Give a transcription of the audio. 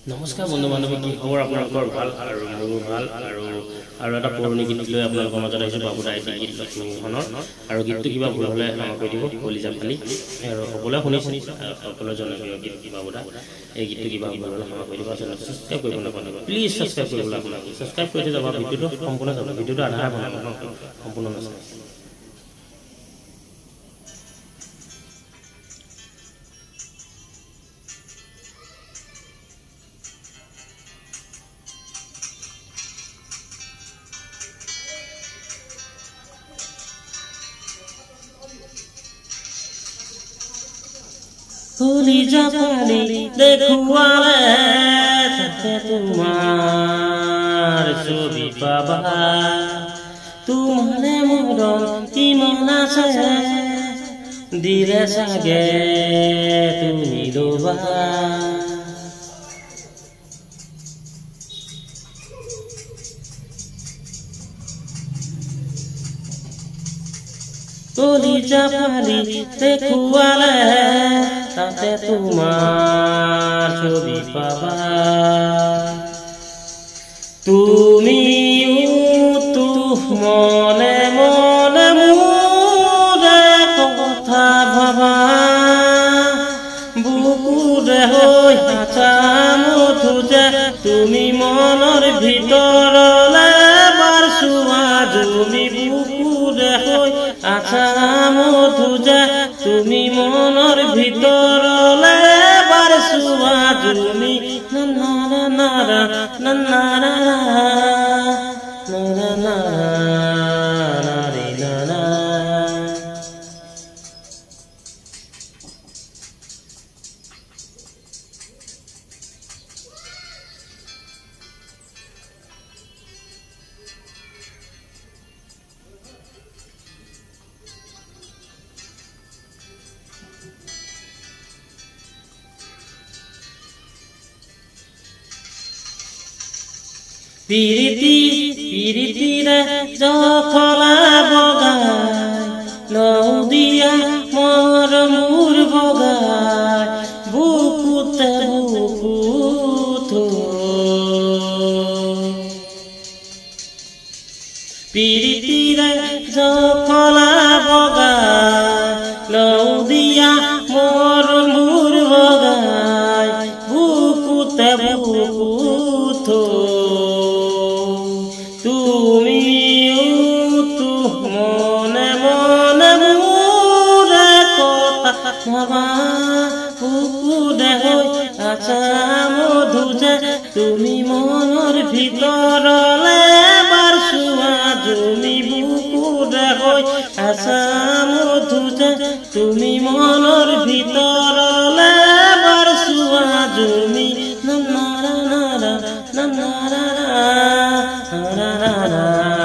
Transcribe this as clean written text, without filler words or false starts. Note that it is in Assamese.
নমস্কাৰ বন্ধু বান্ধৱ কি খবৰ আপোনালোকৰ ভাল আৰু মোৰো ভাল আৰু এটা পুৰণি গীত লৈ আপোনালোকৰ মাজত আহিছোঁ বাবু দাই গীত লক্ষ্মীখনৰ আৰু গীতটো কিবা ভুল হ'লে ক্ষমা কৰি দিব কলিজা ফালি আৰু সকলোৱে শুনিছে সকলোৱে জনপ্ৰিয় গীত বাবু দা এই গীতটো কিবা ভুল হ'লে ক্ষমা কৰি দিব চেনেলটো ছাবস্ক্ৰাইব কৰিব নাপাহৰিব প্লিজ ছাবস্ক্ৰাইব কৰিবলৈ আপোনালোকে ছাবস্ক্ৰাইব কৰি যাব ভিডিঅ'টো সম্পূৰ্ণ চাব ভিডিঅ'টো আধা বনাব সম্পূৰ্ণ নাচাব কলিজা ফালি দেখুৱালে তাতে তোমাৰ ছবি পাবা তোমাৰে মৰম কিমান আছে দিলে চাগে তুমি ল'বা কলিজা ফালি দেখুৱালে তাতে তোমাৰ ছবি পাবা তুমিও মনে মনে মোৰে কথা ভাবা বুকুৰে হৈ আছা মধু যে তুমি মনৰ ভিতৰলে বাৰ চোৱা তুমি বুকুৰে হৈ আছা মধু যে তুমি মনৰ ভিতৰলে বাৰ চোৱা তুমি নাৰা নাৰা নাৰা নাৰা নাৰী নাৰা পিৰিতিৰে জখলা বগাই নদীয়া মৰ মোৰ বগাই বুকুতে বুকুত পিৰিতিৰে জখলা বগাই নদীয়া মৰ মোৰ বগাই বুকুতে বুকুত মনে মনে মোৰে কথা ভাবা বুকুৰে হৈ আছা মধু যে তুমি মনৰ ভিতৰলে বাৰ চোৱা তুমি বুকুৰে হৈ আছা মধু যে তুমি মনৰ ভিতৰলে বাৰ চোৱা তুমি নাৰা নাৰা নাৰা নাৰা